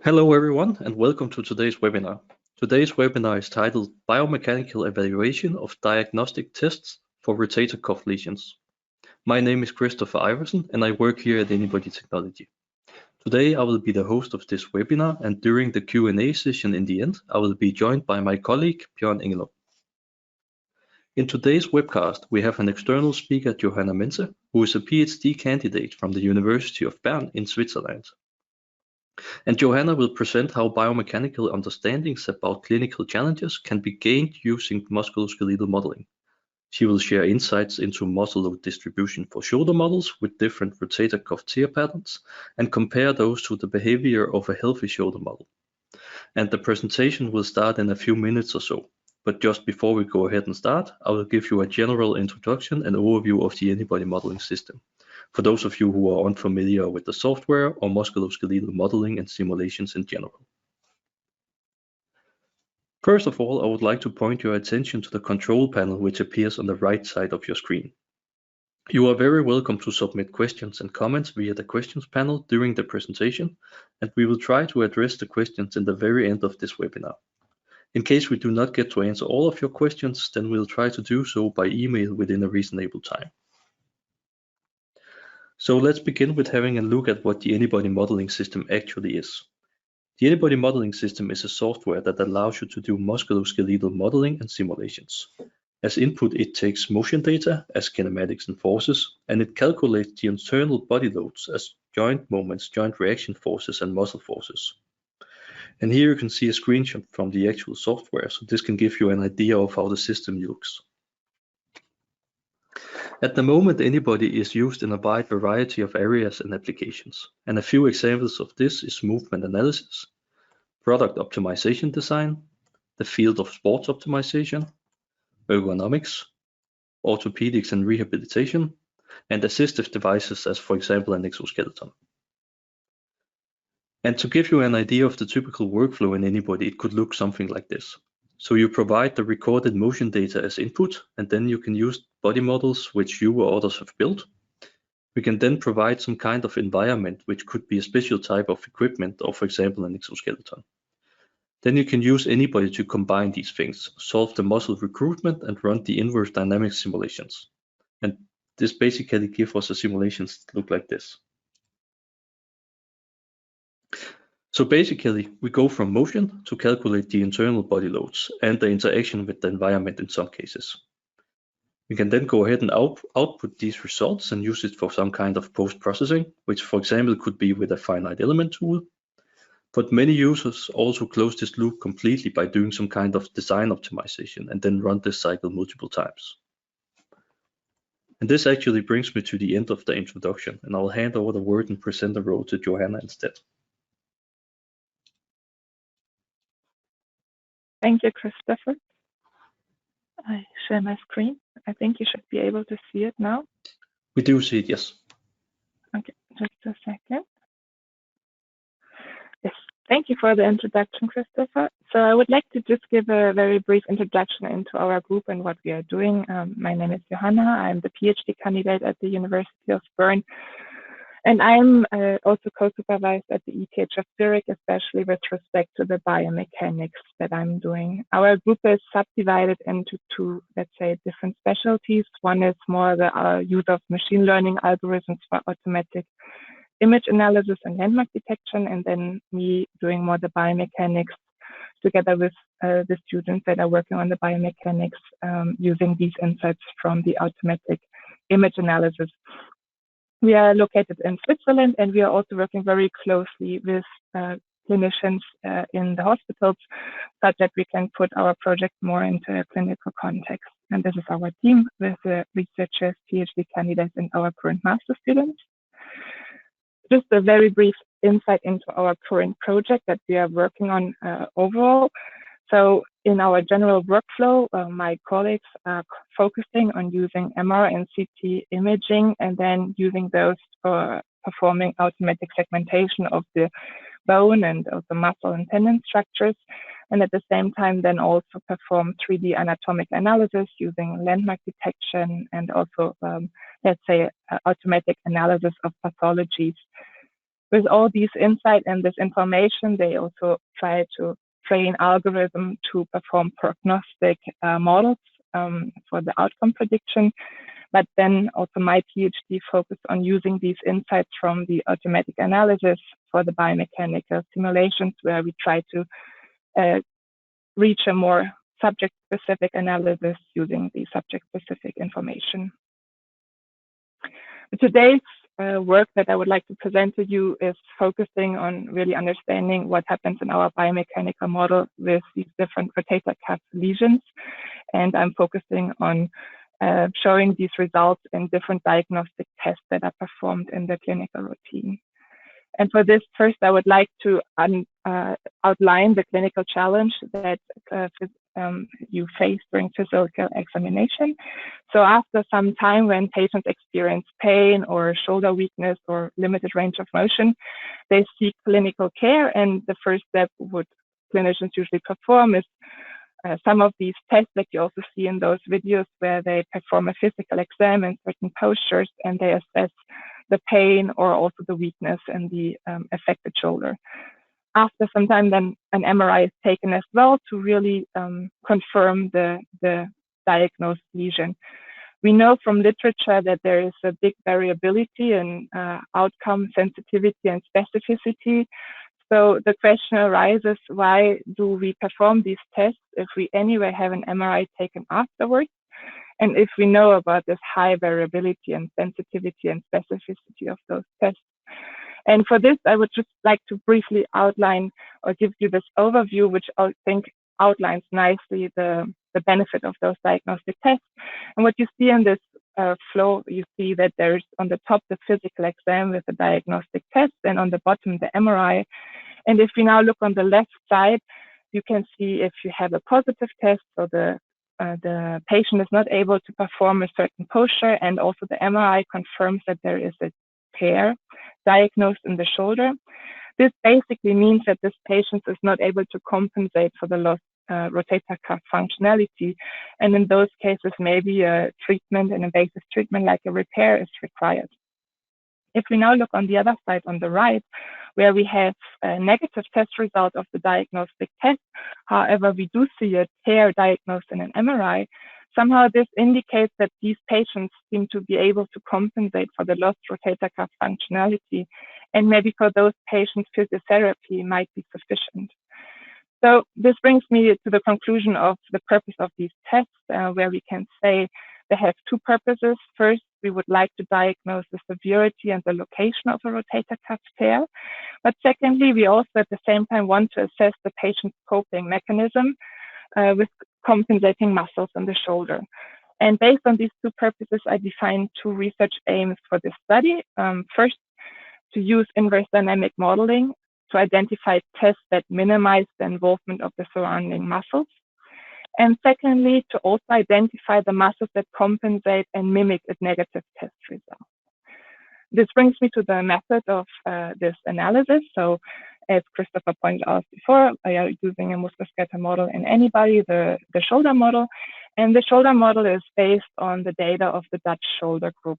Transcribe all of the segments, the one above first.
Hello everyone and welcome to today's webinar. Today's webinar is titled Biomechanical Evaluation of Diagnostic Tests for Rotator Cuff Lesions. My name is Christopher Iverson and I work here at Anybody Technology. Today I will be the host of this webinar, and during the Q&A session in the end I will be joined by my colleague Björn Engelund. In today's webcast we have an external speaker, Johanna Mense, who is a PhD candidate from the University of Bern in Switzerland. And Johanna will present how biomechanical understandings about clinical challenges can be gained using musculoskeletal modeling. She will share insights into muscle load distribution for shoulder models with different rotator cuff tear patterns and compare those to the behavior of a healthy shoulder model. And the presentation will start in a few minutes or so. But just before we go ahead and start, I will give you a general introduction and overview of the Anybody modeling system, for those of you who are unfamiliar with the software or musculoskeletal modeling and simulations in general. First of all, I would like to point your attention to the control panel which appears on the right side of your screen. You are very welcome to submit questions and comments via the questions panel during the presentation, and we will try to address the questions in the very end of this webinar. In case we do not get to answer all of your questions, then we'll try to do so by email within a reasonable time. So let's begin with having a look at what the Anybody modeling system actually is. The Anybody modeling system is a software that allows you to do musculoskeletal modeling and simulations. As input, it takes motion data as kinematics and forces, and it calculates the internal body loads as joint moments, joint reaction forces, and muscle forces. And here you can see a screenshot from the actual software, so this can give you an idea of how the system looks. At the moment, Anybody is used in a wide variety of areas and applications, and a few examples of this is movement analysis, product optimization design, the field of sports optimization, ergonomics, orthopedics and rehabilitation, and assistive devices as, for example, an exoskeleton. And to give you an idea of the typical workflow in Anybody, it could look something like this. So you provide the recorded motion data as input, and then you can use body models which you or others have built. We can then provide some kind of environment, which could be a special type of equipment, or for example an exoskeleton. Then you can use Anybody to combine these things, solve the muscle recruitment, and run the inverse dynamic simulations. And this basically gives us a simulations that look like this. So basically, we go from motion to calculate the internal body loads and the interaction with the environment in some cases. We can then go ahead and output these results and use it for some kind of post-processing, which for example could be with a finite element tool. But many users also close this loop completely by doing some kind of design optimization and then run this cycle multiple times. And this actually brings me to the end of the introduction, and I'll hand over the word and present the role to Johanna instead. Thank you, Christopher. I share my screen. I think you should be able to see it now. We do see it, yes. Okay, just a second. Yes, thank you for the introduction, Christopher. So I would like to just give a very brief introduction into our group and what we are doing. My name is Johanna. I'm the PhD candidate at the University of Bern. And I'm also co-supervised at the ETH of Zurich, especially with respect to the biomechanics that I'm doing. Our group is subdivided into two, let's say, different specialties. One is more the use of machine learning algorithms for automatic image analysis and landmark detection, and then me doing more the biomechanics together with the students that are working on the biomechanics using these insights from the automatic image analysis. We are located in Switzerland, and we are also working very closely with clinicians in the hospitals, such that we can put our project more into a clinical context. And this is our team with researchers, PhD candidates, and our current master students. Just a very brief insight into our current project that we are working on overall. So in our general workflow, my colleagues are focusing on using MR and CT imaging and then using those for performing automatic segmentation of the bone and of the muscle and tendon structures. And at the same time, then also perform 3D anatomic analysis using landmark detection and also, let's say, automatic analysis of pathologies. With all these insight and this information, they also try to train algorithm to perform prognostic models for the outcome prediction. But then also my PhD focused on using these insights from the automatic analysis for the biomechanical simulations, where we try to reach a more subject-specific analysis using the subject-specific information. Today's work that I would like to present to you is focusing on really understanding what happens in our biomechanical model with these different rotator cuff lesions. And I'm focusing on showing these results in different diagnostic tests that are performed in the clinical routine. And for this, first, I would like to outline the clinical challenge that you face during physical examination. So after some time, when patients experience pain or shoulder weakness or limited range of motion, they seek clinical care. And the first step what clinicians usually perform is some of these tests that you also see in those videos, where they perform a physical exam in certain postures and they assess the pain or also the weakness in the affected shoulder. After some time, then an MRI is taken as well to really confirm the diagnosed lesion. We know from literature that there is a big variability in outcome sensitivity and specificity. So the question arises, why do we perform these tests if we anyway have an MRI taken afterwards? And if we know about this high variability and sensitivity and specificity of those tests. And for this, I would just like to briefly outline or give you this overview, which I think outlines nicely the benefit of those diagnostic tests. And what you see in this flow, you see that there's on the top the physical exam with the diagnostic test, and on the bottom the MRI. And if we now look on the left side, you can see if you have a positive test, so the patient is not able to perform a certain posture, and also the MRI confirms that there is a tear diagnosed in the shoulder. This basically means that this patient is not able to compensate for the lost rotator cuff functionality, and in those cases maybe a treatment, an invasive treatment like a repair is required. If we now look on the other side, on the right, where we have a negative test result of the diagnostic test, however, we do see a tear diagnosed in an MRI, somehow this indicates that these patients seem to be able to compensate for the lost rotator cuff functionality, and maybe for those patients, physiotherapy might be sufficient. So this brings me to the conclusion of the purpose of these tests, where we can say they have two purposes. First, we would like to diagnose the severity and the location of a rotator cuff tear. But secondly, we also at the same time want to assess the patient's coping mechanism with compensating muscles in the shoulder. And based on these two purposes, I defined two research aims for this study. First, to use inverse dynamic modeling to identify tests that minimize the involvement of the surrounding muscles. And secondly, to also identify the muscles that compensate and mimic a negative test result. This brings me to the method of this analysis. So as Christopher pointed out before, I are using a musculoskeletal model in anybody, the shoulder model. And the shoulder model is based on the data of the Dutch shoulder group.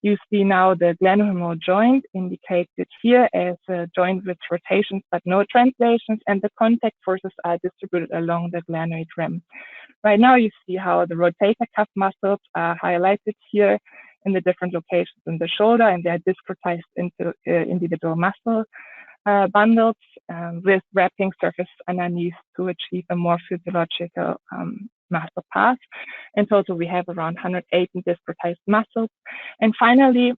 You see now the glenohumeral joint indicated here as a joint with rotations but no translations, and the contact forces are distributed along the glenoid rim. Right now you see how the rotator cuff muscles are highlighted here in the different locations in the shoulder, and they are discretized into individual muscle bundles with wrapping surface underneath to achieve a more physiological muscle path. In total, we have around 180 discretized muscles. And finally,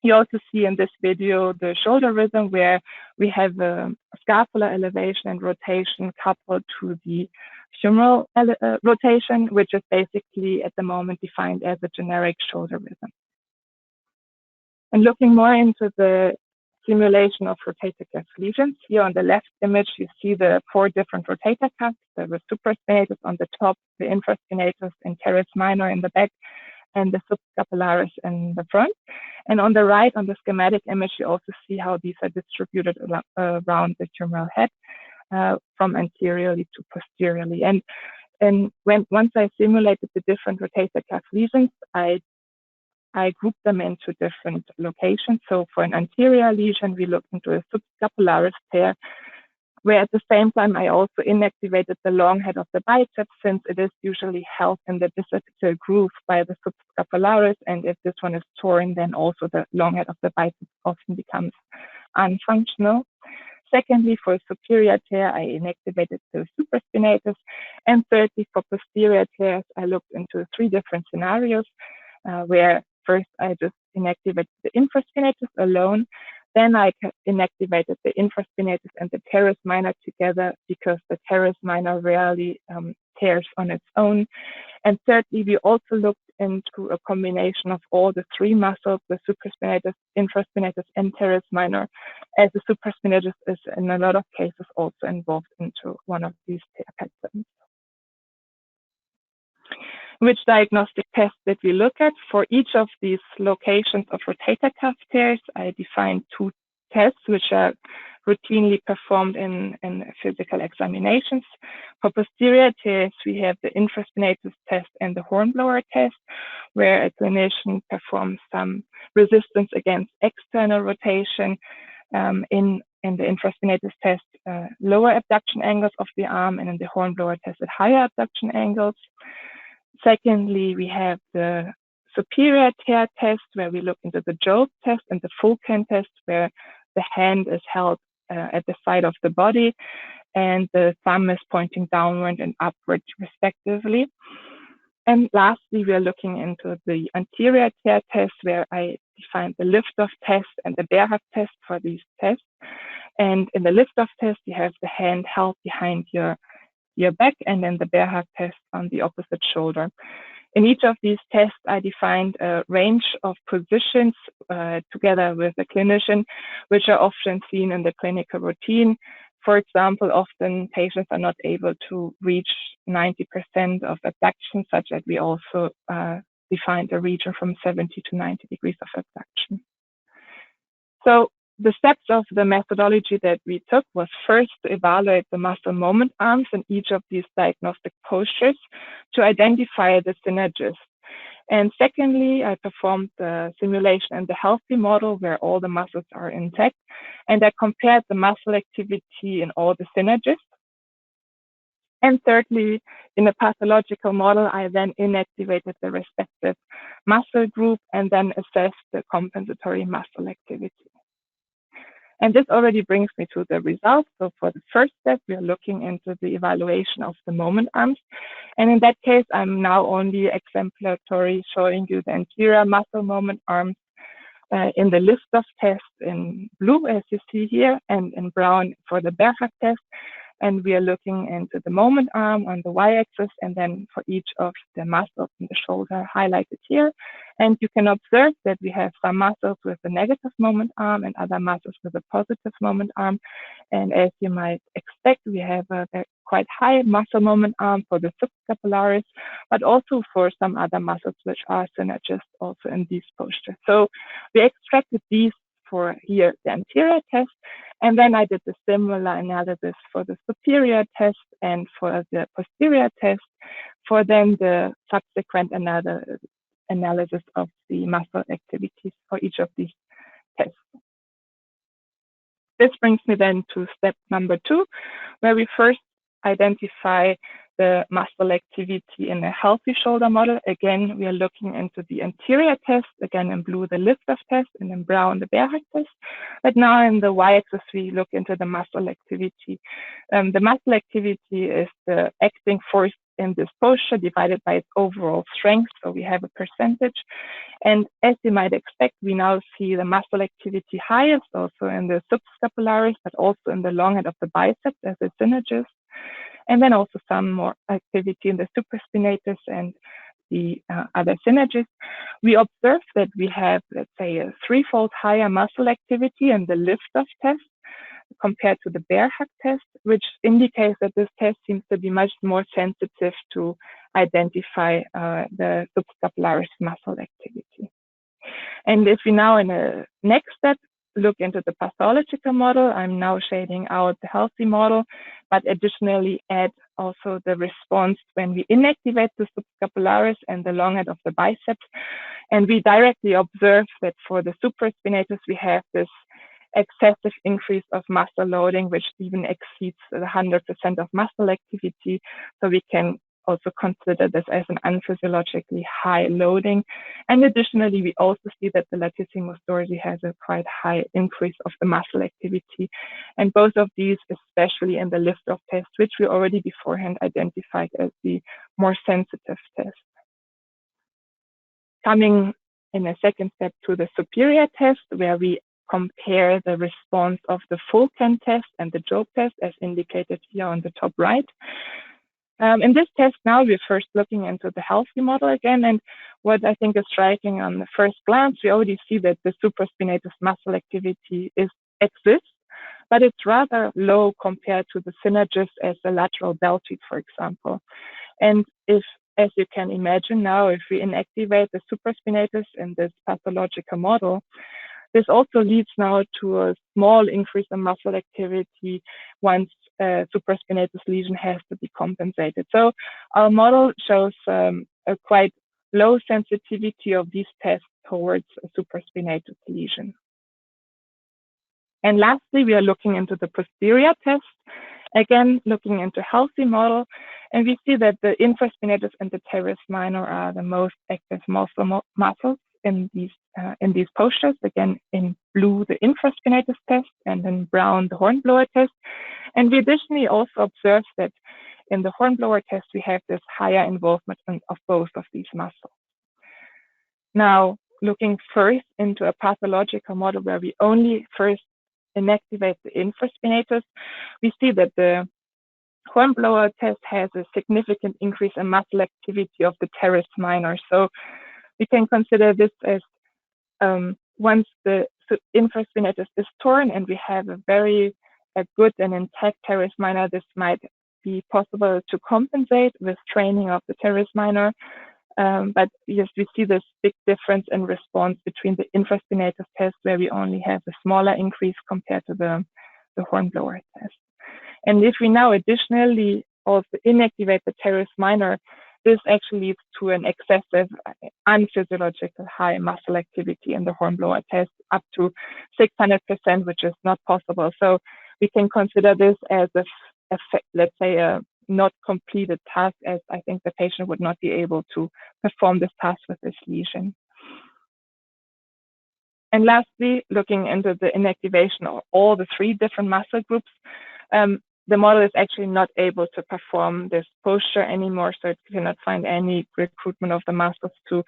you also see in this video the shoulder rhythm, where we have a scapular elevation and rotation coupled to the humeral rotation, which is basically at the moment defined as a generic shoulder rhythm. And looking more into the simulation of rotator cuff lesions. Here on the left image, you see the 4 different rotator cuffs. There were supraspinatus on the top, the infraspinatus and teres minor in the back, and the subscapularis in the front. And on the right, on the schematic image, you also see how these are distributed around the humeral head from anteriorly to posteriorly. And once I simulated the different rotator cuff lesions, I I grouped them into different locations. So for an anterior lesion, we looked into a subscapularis tear, where at the same time I also inactivated the long head of the biceps, since it is usually held in the bicipital groove by the subscapularis, and if this one is torn, then also the long head of the biceps often becomes unfunctional. Secondly, for superior tear, I inactivated the supraspinatus. And thirdly, for posterior tears, I looked into 3 different scenarios, where first I just inactivated the infraspinatus alone. Then I inactivated the infraspinatus and the teres minor together, because the teres minor rarely tears on its own. And thirdly, we also looked into a combination of all the 3 muscles, the supraspinatus, infraspinatus, and teres minor, as the supraspinatus is in a lot of cases also involved into one of these tear patterns. Which diagnostic test did we look at? For each of these locations of rotator cuff tears, I defined 2 tests which are routinely performed in physical examinations. For posterior tears, we have the infraspinatus test and the hornblower test, where a clinician performs some resistance against external rotation. In the infraspinatus test, lower abduction angles of the arm, and in the hornblower test at higher abduction angles. Secondly, we have the superior tear test, where we look into the Job test, and the Fulcan test, where the hand is held at the side of the body and the thumb is pointing downward and upward respectively. And lastly, we are looking into the anterior tear test, where I defined the lift-off test and the bear hug test for these tests. And in the lift-off test, you have the hand held behind your back, and then the bear hug test on the opposite shoulder. In each of these tests, I defined a range of positions together with the clinician, which are often seen in the clinical routine. For example, often patients are not able to reach 90% of abduction, such that we also defined a region from 70 to 90 degrees of abduction. So the steps of the methodology that we took was first to evaluate the muscle moment arms in each of these diagnostic postures to identify the synergists. And secondly, I performed the simulation in the healthy model, where all the muscles are intact, and I compared the muscle activity in all the synergists. And thirdly, in a pathological model, I then inactivated the respective muscle group and then assessed the compensatory muscle activity. And this already brings me to the results. So for the first step, we are looking into the evaluation of the moment arms. And in that case, I'm now only exemplary showing you the anterior muscle moment arms in the lift-off test in blue, as you see here, and in brown for the bear hug test. And we are looking into the moment arm on the y-axis, and then for each of the muscles in the shoulder highlighted here. And you can observe that we have some muscles with a negative moment arm and other muscles with a positive moment arm. And as you might expect, we have a quite high muscle moment arm for the subscapularis, but also for some other muscles which are synergist also in these postures. So we extracted these for here the anterior test, and then I did the similar analysis for the superior test and for the posterior test, for then the subsequent analysis of the muscle activities for each of these tests. This brings me then to step number 2, where we first identify the muscle activity in a healthy shoulder model. Again, we are looking into the anterior test, again in blue the lift-off test, and in brown the bear hug test. But now in the y-axis we look into the muscle activity. The muscle activity is the acting force in this posture divided by its overall strength, so we have a percentage. And as you might expect, we now see the muscle activity highest also in the subscapularis, but also in the long head of the biceps as a synergist. And then also some more activity in the supraspinatus and the other synergists. We observe that we have, let's say, a 3-fold higher muscle activity in the lift-off test compared to the bear hug test, which indicates that this test seems to be much more sensitive to identify the subscapularis muscle activity. And if we now in a next step look into the pathological model, I'm now shading out the healthy model, but additionally add also the response when we inactivate the subscapularis and the long head of the biceps. And we directly observe that for the supraspinatus, we have this excessive increase of muscle loading, which even exceeds the 100% of muscle activity. So we can also consider this as an unphysiologically high loading. And additionally, we also see that the latissimus dorsi has a quite high increase of the muscle activity. And both of these, especially in the lift-off test, which we already beforehand identified as the more sensitive test. Coming in a second step to the superior test, where we compare the response of the Fulcan test and the Jobe test, as indicated here on the top right. In this test now, we're first looking into the healthy model again, and what I think is striking on the first glance, we already see that the supraspinatus muscle activity exists, but it's rather low compared to the synergist as the lateral deltoid, for example. And if, as you can imagine now, if we inactivate the supraspinatus in this pathological model, this also leads now to a small increase in muscle activity once supraspinatus lesion has to be compensated. So our model shows a quite low sensitivity of these tests towards a supraspinatus lesion. And lastly, we are looking into the posterior test, again looking into healthy model, and we see that the infraspinatus and the teres minor are the most active muscles in these postures. Again, in blue, the infraspinatus test, and in brown, the hornblower test. And we additionally also observe that in the hornblower test, we have this higher involvement of both of these muscles. Now, looking first into a pathological model where we only first inactivate the infraspinatus, we see that the hornblower test has a significant increase in muscle activity of the teres minor. So we can consider this as once the infraspinatus is torn and we have a very good and intact teres minor, this might be possible to compensate with training of the teres minor. But yes, we see this big difference in response between the infraspinatus test, where we only have a smaller increase compared to the hornblower test. And if we now additionally also inactivate the teres minor, this actually leads to an excessive unphysiological high muscle activity in the hornblower test, up to 600%, which is not possible. So we can consider this as let's say a not completed task, as I think the patient would not be able to perform this task with this lesion. And lastly, looking into the inactivation of all the three different muscle groups, the model is actually not able to perform this posture anymore, so it cannot find any recruitment of the muscles to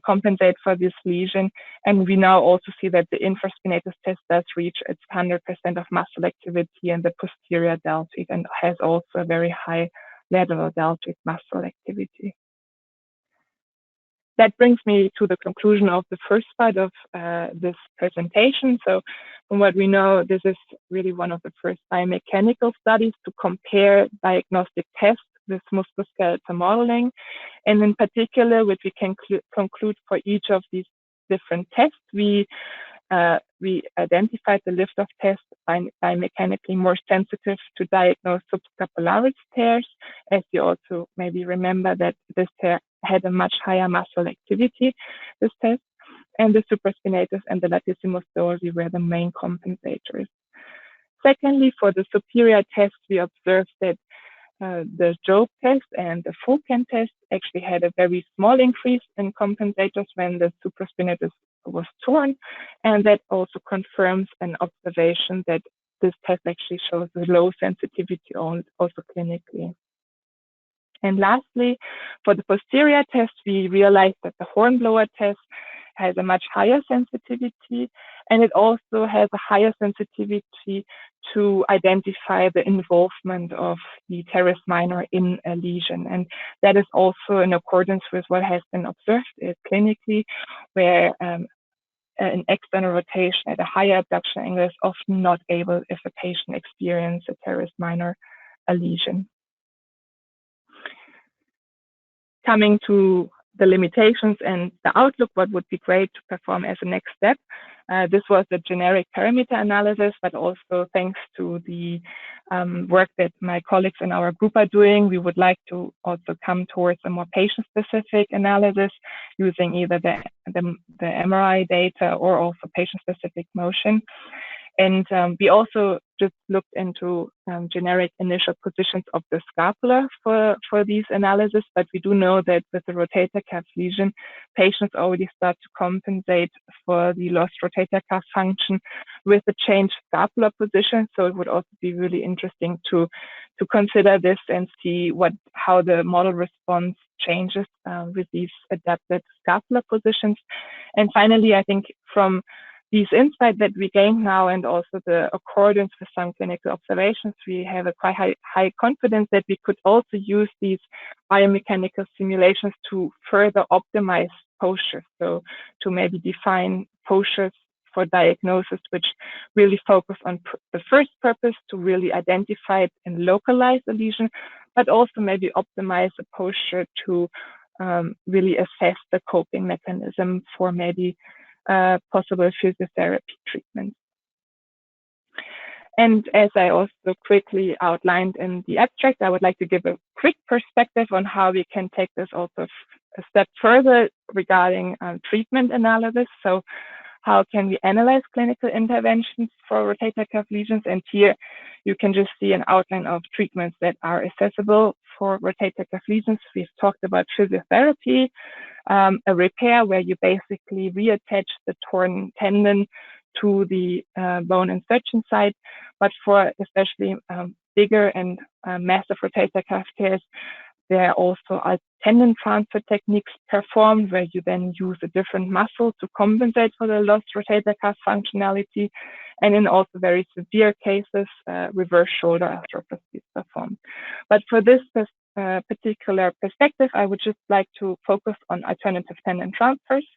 compensate for this lesion. And we now also see that the infraspinatus test does reach its 100% of muscle activity in the posterior deltoid and has also a very high lateral deltoid muscle activity. That brings me to the conclusion of the first part of this presentation. So from what we know, this is really one of the first biomechanical studies to compare diagnostic tests with musculoskeletal modeling. And in particular, what we can conclude for each of these different tests, we identified the lift-off test biomechanically more sensitive to diagnose subscapularis tears, as you also maybe remember that this tear had a much higher muscle activity, this test, and the supraspinatus and the latissimus dorsi were the main compensators. Secondly, for the superior test, we observed that the Jobe test and the Fulcan test actually had a very small increase in compensators when the supraspinatus was torn, and that also confirms an observation that this test actually shows a low sensitivity also clinically. And lastly, for the posterior test, we realized that the hornblower test has a much higher sensitivity, and it also has a higher sensitivity to identify the involvement of the teres minor in a lesion. And that is also in accordance with what has been observed clinically, where an external rotation at a higher abduction angle is often not able if a patient experiences a teres minor lesion. Coming to the limitations and the outlook, what would be great to perform as a next step. This was a generic parameter analysis, but also thanks to the work that my colleagues in our group are doing, we would like to also come towards a more patient-specific analysis using either the MRI data or also patient-specific motion. And we also just looked into generic initial positions of the scapula for these analyses, but we do know that with the rotator cuff lesion, patients already start to compensate for the lost rotator cuff function with the changed scapular position. So it would also be really interesting to consider this and see how the model response changes with these adapted scapular positions. And finally, I think from these insights that we gained now and also the accordance with some clinical observations, we have a quite high confidence that we could also use these biomechanical simulations to further optimize postures. So to maybe define postures for diagnosis, which really focus on the first purpose to really identify it and localize the lesion, but also maybe optimize the posture to really assess the coping mechanism for maybe possible physiotherapy treatment. And as I also quickly outlined in the abstract, I would like to give a quick perspective on how we can take this also a step further regarding treatment analysis. So how can we analyze clinical interventions for rotator cuff lesions? And here you can just see an outline of treatments that are accessible for rotator cuff lesions. We've talked about physiotherapy, a repair where you basically reattach the torn tendon to the bone insertion site. But for especially bigger and massive rotator cuff tears, there also are tendon transfer techniques performed where you then use a different muscle to compensate for the lost rotator cuff functionality. And in also very severe cases, reverse shoulder arthroplasty is performed. But for this particular perspective, I would just like to focus on alternative tendon transfers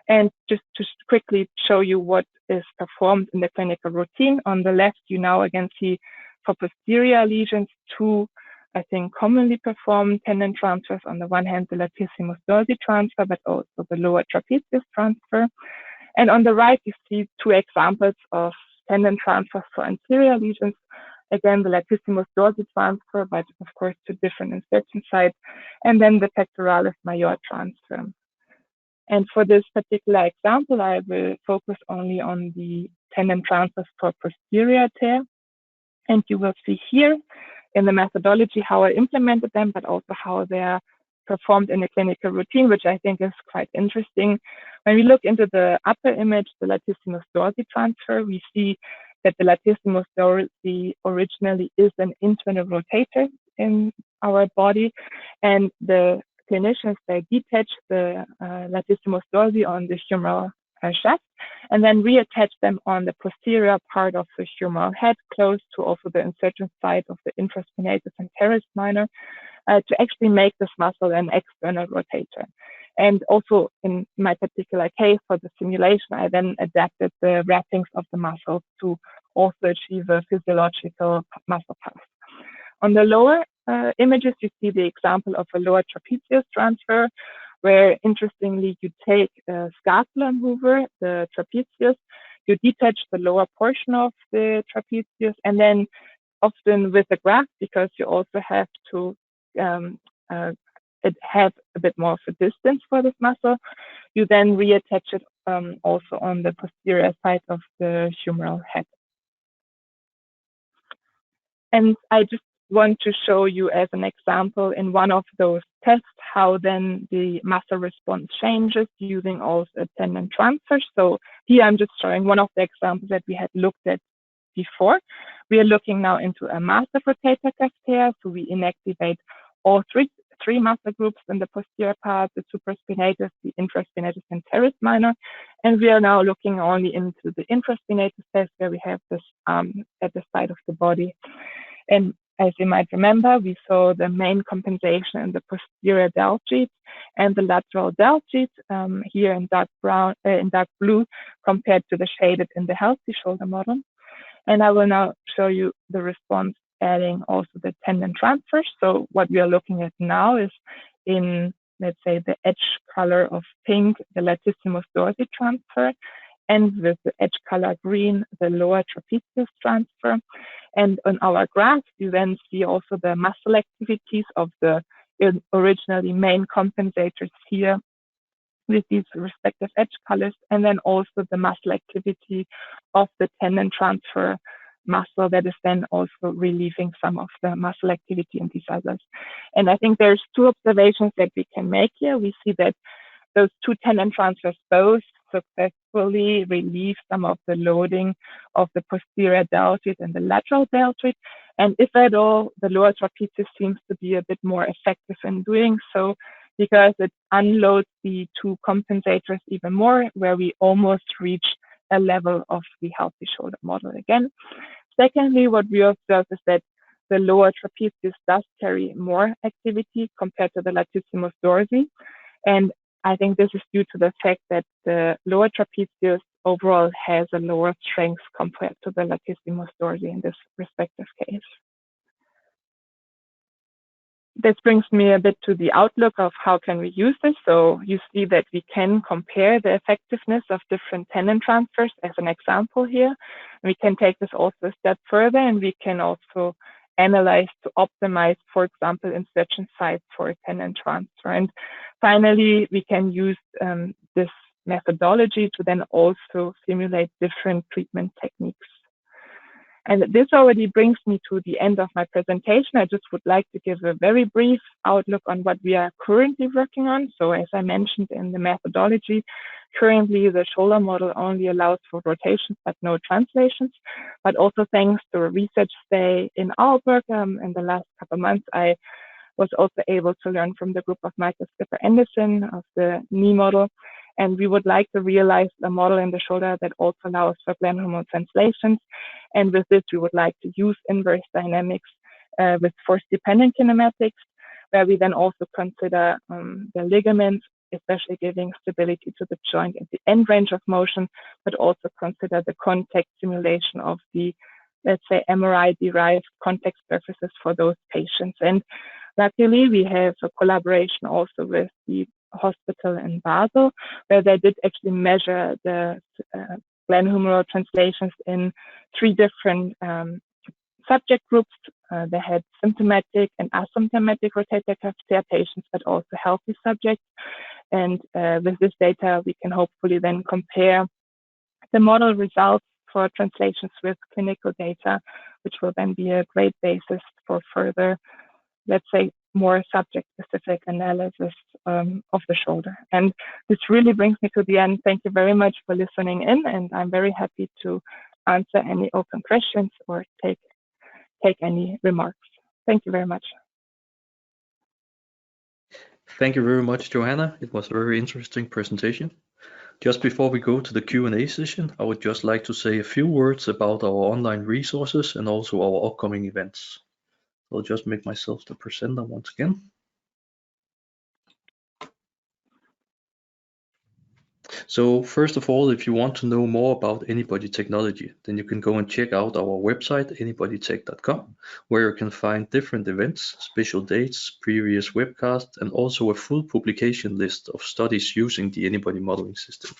and just quickly show you what is performed in the clinical routine. On the left, you now again see for posterior lesions, two I think commonly performed tendon transfers. On the one hand, the latissimus dorsi transfer, but also the lower trapezius transfer. And on the right, you see two examples of tendon transfers for anterior lesions. Again, the latissimus dorsi transfer, but of course to different insertion sites, and then the pectoralis major transfer. And for this particular example, I will focus only on the tendon transfers for posterior tear. And you will see here in the methodology how I implemented them, but also how they are performed in a clinical routine, which I think is quite interesting. When we look into the upper image, the latissimus dorsi transfer, we see that the latissimus dorsi originally is an internal rotator in our body, and the clinicians, they detach the latissimus dorsi on the humeral shaft and then reattach them on the posterior part of the humeral head, close to also the insertion site of the infraspinatus and teres minor, to actually make this muscle an external rotator. And also in my particular case for the simulation, I then adapted the wrappings of the muscles to also achieve a physiological muscle path. On the lower images, you see the example of a lower trapezius transfer, where interestingly you take a scapular mover, the trapezius, you detach the lower portion of the trapezius, and then often with a graft, because you also have to have a bit more of a distance for this muscle, you then reattach it also on the posterior side of the humeral head. And I just want to show you as an example in one of those tests how then the muscle response changes using also tendon transfer. So here I'm just showing one of the examples that we had looked at before. We are looking now into a massive rotator cuff tear. So we inactivate all three muscle groups in the posterior part, the supraspinatus, the infraspinatus, and teres minor. And we are now looking only into the infraspinatus test, where we have this at the side of the body. And as you might remember, we saw the main compensation in the posterior delt sheet and the lateral delt sheet here in dark brown, in dark blue, compared to the shaded in the healthy shoulder model. And I will now show you the response adding also the tendon transfers. So what we are looking at now is in let's say, the edge color of pink, the latissimus dorsi transfer, and with the edge color green, the lower trapezius transfer. And on our graph, you then see also the muscle activities of the originally main compensators here with these respective edge colors, and then also the muscle activity of the tendon transfer muscle that is then also relieving some of the muscle activity in these others. And I think there's two observations that we can make here. We see that those two tendon transfers both successfully relieve some of the loading of the posterior deltoid and the lateral deltoid. And if at all, the lower trapezius seems to be a bit more effective in doing so, because it unloads the two compensators even more, where we almost reach a level of the healthy shoulder model again. Secondly, what we observe is that the lower trapezius does carry more activity compared to the latissimus dorsi. And I think this is due to the fact that the lower trapezius overall has a lower strength compared to the latissimus dorsi in this respective case. This brings me a bit to the outlook of how can we use this. So you see that we can compare the effectiveness of different tendon transfers as an example here. We can take this also a step further, and we can also analyze to optimize, for example, insertion sites for a tendon transfer. And finally, we can use this methodology to then also simulate different treatment techniques. And this already brings me to the end of my presentation. I just would like to give a very brief outlook on what we are currently working on. So as I mentioned in the methodology, currently the shoulder model only allows for rotations but no translations. But also thanks to a research stay in Aalborg in the last couple of months, I was also able to learn from the group of Michael Skipper-Anderson of the knee model. And we would like to realize a model in the shoulder that also allows for gland hormone translations. And with this, we would like to use inverse dynamics with force-dependent kinematics, where we then also consider the ligaments, especially giving stability to the joint at the end range of motion, but also consider the contact simulation of the, let's say, MRI-derived contact surfaces for those patients. And luckily, we have a collaboration also with the hospital in Basel, where they did actually measure the gland humeral translations in 3 different subject groups. They had symptomatic and asymptomatic rotator cuff tear patients, but also healthy subjects. And with this data, we can hopefully then compare the model results for translations with clinical data, which will then be a great basis for further, let's say, more subject-specific analysis of the shoulder. And this really brings me to the end. Thank you very much for listening in, and I'm very happy to answer any open questions or take any remarks. Thank you very much. Thank you very much, Johanna. It was a very interesting presentation. Just before we go to the Q&A session, I would just like to say a few words about our online resources and also our upcoming events. I'll just make myself the presenter once again. So first of all, if you want to know more about Anybody Technology, then you can go and check out our website, anybodytech.com, where you can find different events, special dates, previous webcasts, and also a full publication list of studies using the Anybody modeling system.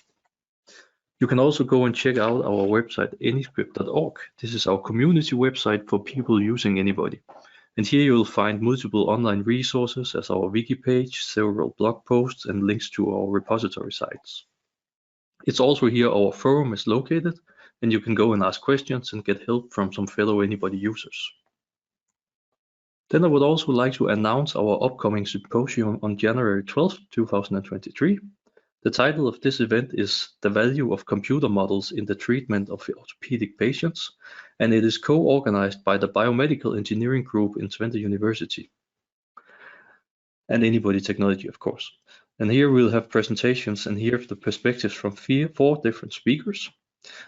You can also go and check out our website, anyscript.org. This is our community website for people using Anybody. And here you will find multiple online resources as our wiki page, several blog posts, and links to our repository sites. It's also here our forum is located, and you can go and ask questions and get help from some fellow Anybody users. Then I would also like to announce our upcoming symposium on January 12th, 2023. The title of this event is The Value of Computer Models in the Treatment of Orthopedic Patients, and it is co-organized by the Biomedical Engineering Group in Twente University and Anybody Technology, of course. And here we'll have presentations and hear the perspectives from 4 different speakers.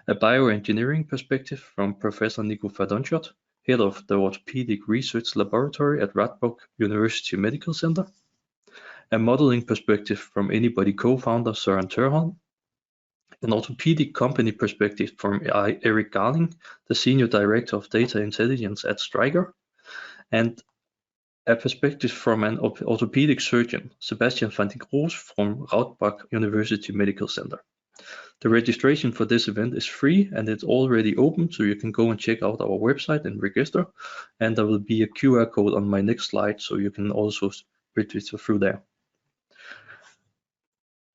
A bioengineering perspective from Professor Nico Verdonschot, head of the Orthopedic Research Laboratory at Radboud University Medical Center. A modeling perspective from Anybody co-founder Søren Tørholm. An orthopedic company perspective from Eric Garling, the Senior Director of Data Intelligence at Stryker. And A perspective from an orthopedic surgeon, Sebastian van den Groos from Radboud University Medical Center. The registration for this event is free and it's already open, so you can go and check out our website and register. And there will be a QR code on my next slide, so you can also register through there.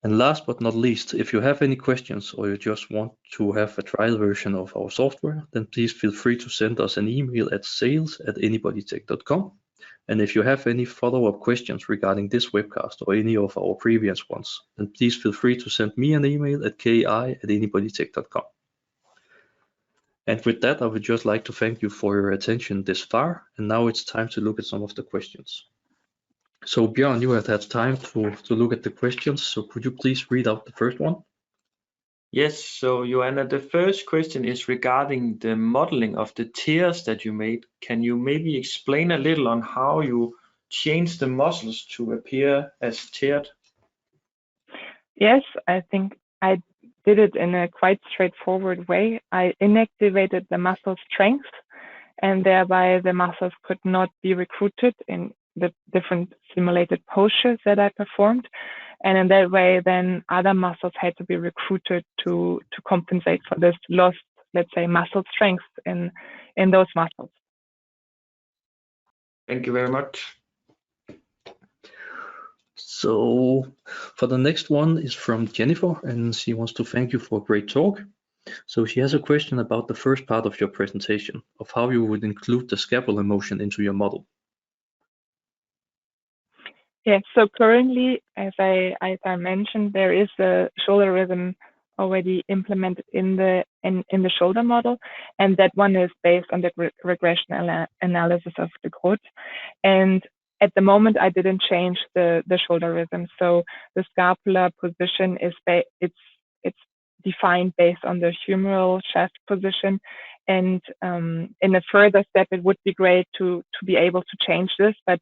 And last but not least, if you have any questions or you just want to have a trial version of our software, then please feel free to send us an email at sales@anybodytech.com. And if you have any follow-up questions regarding this webcast or any of our previous ones, then please feel free to send me an email at ki@anybodytech.com. And with that, I would just like to thank you for your attention this far, and now it's time to look at some of the questions. So Björn, you have had time to look at the questions, so could you please read out the first one? Yes, so Joanna, the first question is regarding the modeling of the tears that you made. Can you maybe explain a little on how you changed the muscles to appear as teared? Yes, I think I did it in a quite straightforward way. I inactivated the muscle strength, and thereby the muscles could not be recruited in the different simulated postures that I performed. And in that way, then other muscles had to be recruited to compensate for this lost, let's say, muscle strength in those muscles. Thank you very much. So for the next one is from Jennifer, and she wants to thank you for a great talk. So she has a question about the first part of your presentation, of how you would include the scapular motion into your model. Yeah, so currently, as I mentioned, there is a shoulder rhythm already implemented in the shoulder model, and that one is based on the regression analysis of the growth. And at the moment, I didn't change the shoulder rhythm, so the scapular position is it's defined based on the humeral shaft position. And in a further step, it would be great to be able to change this, but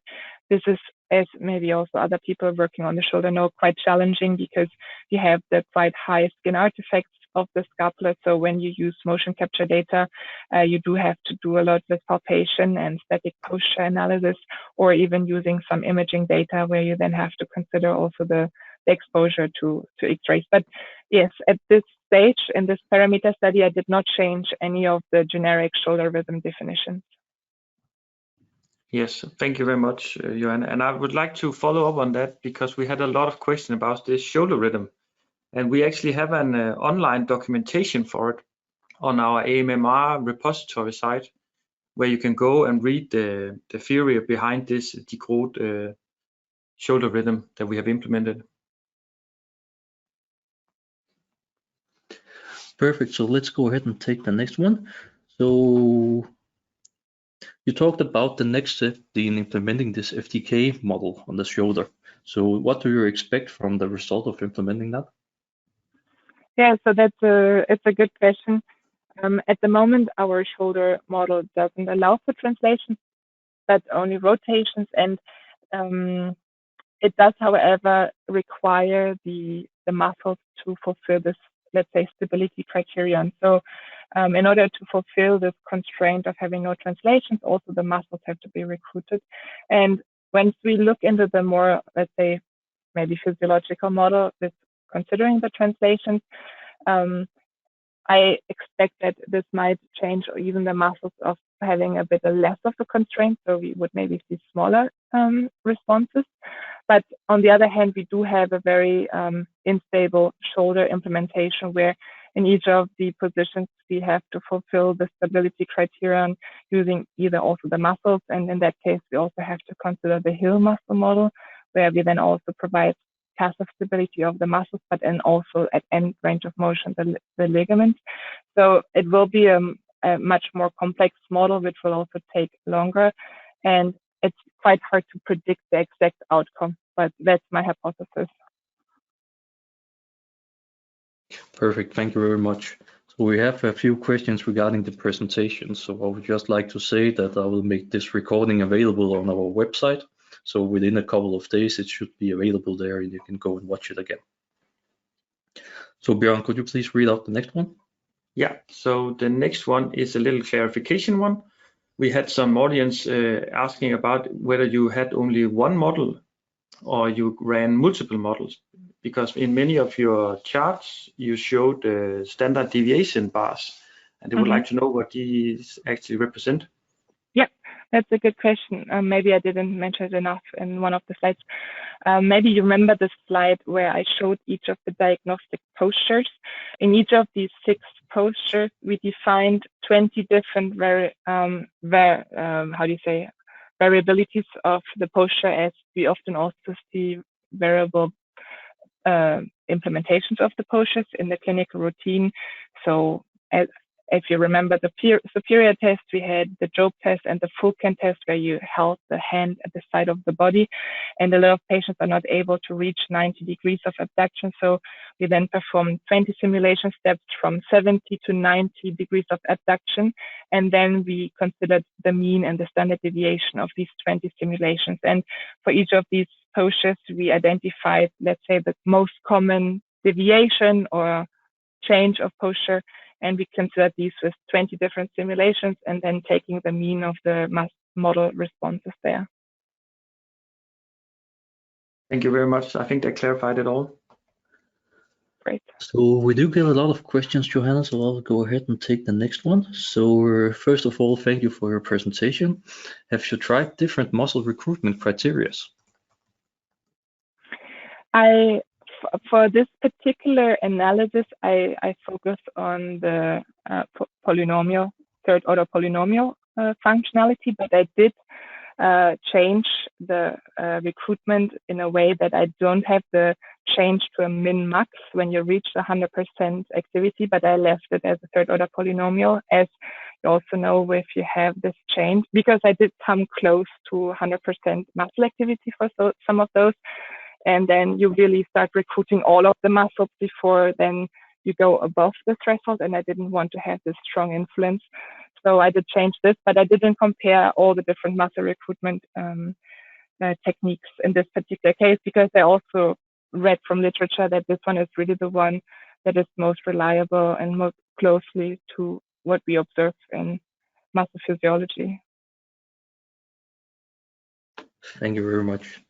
this is, as maybe also other people working on the shoulder know, quite challenging because you have the quite high skin artifacts of the scapula. So when you use motion capture data, you do have to do a lot with palpation and static posture analysis, or even using some imaging data where you then have to consider also the exposure to X-rays. But yes, at this stage in this parameter study, I did not change any of the generic shoulder rhythm definitions. Yes, thank you very much, Joanna. And I would like to follow up on that because we had a lot of questions about this shoulder rhythm. And we actually have an online documentation for it on our AMMR repository site, where you can go and read the theory behind this degrowth shoulder rhythm that we have implemented. Perfect. So let's go ahead and take the next one. So you talked about the next step in implementing this FTK model on the shoulder. So what do you expect from the result of implementing that? Yeah, so it's a good question. At the moment, our shoulder model doesn't allow for translations, but only rotations, and it does, however, require the muscles to fulfill this, let's say, stability criterion. So in order to fulfill this constraint of having no translations, also the muscles have to be recruited. And once we look into the more, let's say, maybe physiological model with considering the translations, I expect that this might change even the muscles of having a bit less of a constraint, so we would maybe see smaller responses. But on the other hand, we do have a very unstable shoulder implementation where in each of the positions we have to fulfill the stability criterion using either also the muscles, and in that case we also have to consider the heel muscle model, where we then also provide passive stability of the muscles, but then also at end range of motion the ligaments. So it will be a much more complex model, which will also take longer, and it's quite hard to predict the exact outcome, but that's my hypothesis. Perfect, thank you very much. So we have a few questions regarding the presentation. So I would just like to say that I will make this recording available on our website. So within a couple of days, it should be available there and you can go and watch it again. So Björn, could you please read out the next one? Yeah, so the next one is a little clarification one. we had some audience asking about whether you had only one model or you ran multiple models, because in many of your charts you showed standard deviation bars, and they would like to know what these actually represent. Yeah, that's a good question. Maybe I didn't mention it enough in one of the slides. Maybe you remember the slide where I showed each of the diagnostic postures. In each of these 6 postures, we defined 20 different variabilities of the posture, as we often also see variable implementations of the postures in the clinical routine. So if you remember the superior test, we had the Job test and the Fulcan test, where you held the hand at the side of the body, and a lot of patients are not able to reach 90 degrees of abduction. So we then performed 20 simulation steps from 70 to 90 degrees of abduction, and then we considered the mean and the standard deviation of these 20 simulations. And for each of these postures, we identified, let's say, the most common deviation or change of posture, and we considered these with 20 different simulations, and then taking the mean of the model responses there. Thank you very much. I think that clarified it all. Great. So we do get a lot of questions, Johanna, so I'll go ahead and take the next one. So first of all, thank you for your presentation. Have you tried different muscle recruitment criteria? For this particular analysis, I focus on the polynomial, third order polynomial functionality, but I did change the recruitment in a way that I don't have the change to a min max when you reach 100% activity, but I left it as a third order polynomial, as you also know if you have this change, because I did come close to 100% muscle activity for some of those. And then you really start recruiting all of the muscles before then you go above the threshold, and I didn't want to have this strong influence. So I did change this, but I didn't compare all the different muscle recruitment techniques in this particular case, because I also read from literature that this one is really the one that is most reliable and most closely to what we observe in muscle physiology. Thank you very much.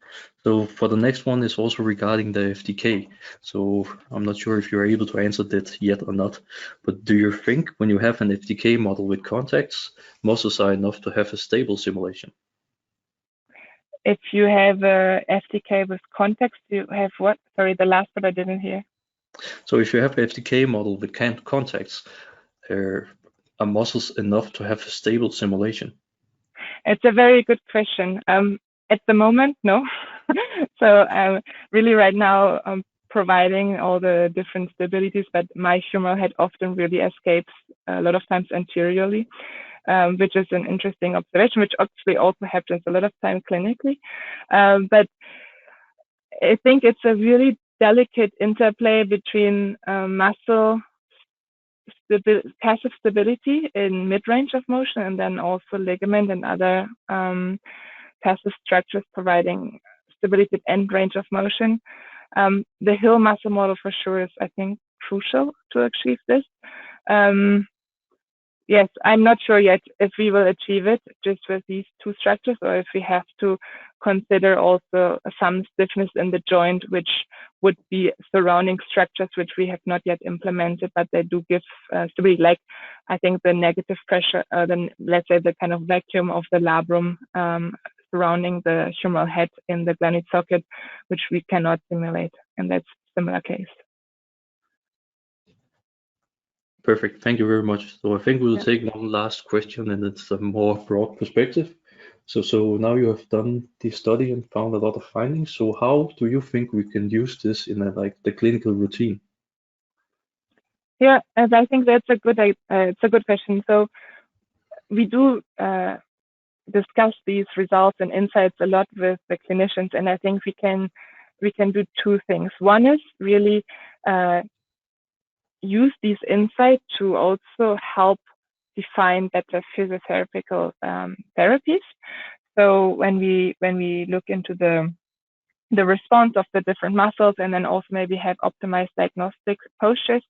So for the next one is also regarding the FTK. So I'm not sure if you're able to answer that yet or not, but do you think when you have an FTK model with contacts, muscles are enough to have a stable simulation? If you have a FTK with contacts, you have what? Sorry, the last part I didn't hear. So if you have an FTK model with contacts, are muscles enough to have a stable simulation? It's a very good question. At the moment, no. So really right now I'm providing all the different stabilities, but my humeral head often really escapes a lot of times anteriorly, which is an interesting observation, which actually also happens a lot of time clinically. But I think it's a really delicate interplay between muscle passive stability in mid-range of motion, and then also ligament and other passive structures providing stability at end range of motion. The Hill muscle model for sure is, I think, crucial to achieve this. Yes, I'm not sure yet if we will achieve it just with these 2 structures, or if we have to consider also some stiffness in the joint, which would be surrounding structures which we have not yet implemented, but they do give stability, like I think the negative pressure, let's say the kind of vacuum of the labrum surrounding the humeral head in the glenoid socket, which we cannot simulate, and that's a similar case. Perfect. Thank you very much. So I think we'll take one last question, and it's a more broad perspective. So now you have done the study and found a lot of findings. So how do you think we can use this in the clinical routine? Yeah, and I think that's a good question. So we do discuss these results and insights a lot with the clinicians, and I think we can do 2 things. One is really use these insights to also help define better physiotherapeutic therapies. So when we look into the response of the different muscles, and then also maybe have optimized diagnostic postures,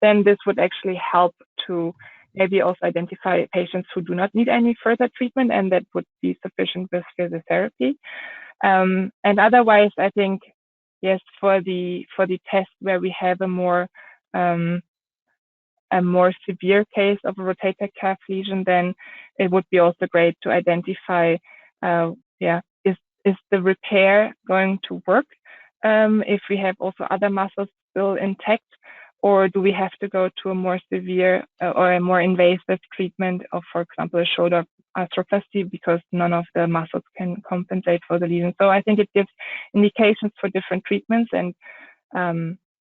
then this would actually help to maybe also identify patients who do not need any further treatment, and that would be sufficient with physiotherapy. And otherwise, I think, yes, for the test where we have a more severe case of a rotator cuff lesion, then it would be also great to identify, is the repair going to work if we have also other muscles still intact, or do we have to go to a more severe or a more invasive treatment of, for example, a shoulder arthroplasty, because none of the muscles can compensate for the lesion. So I think it gives indications for different treatments, and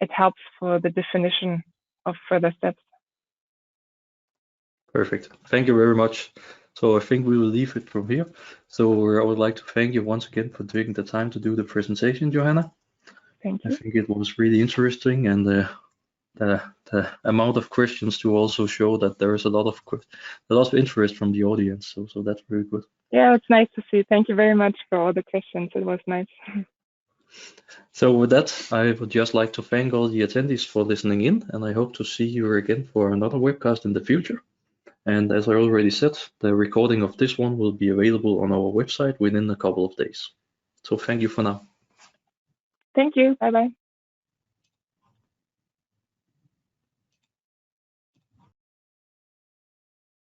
it helps for the definition of further steps. Perfect. Thank you very much. So I think we will leave it from here. So I would like to thank you once again for taking the time to do the presentation, Johanna. Thank you. I think it was really interesting, and the amount of questions to also show that there is a lot of interest from the audience. So that's very good. Yeah, it's nice to see. Thank you very much for all the questions. It was nice. So with that, I would just like to thank all the attendees for listening in, and I hope to see you again for another webcast in the future. And as I already said, the recording of this one will be available on our website within a couple of days. So thank you for now. Thank you. Bye-bye.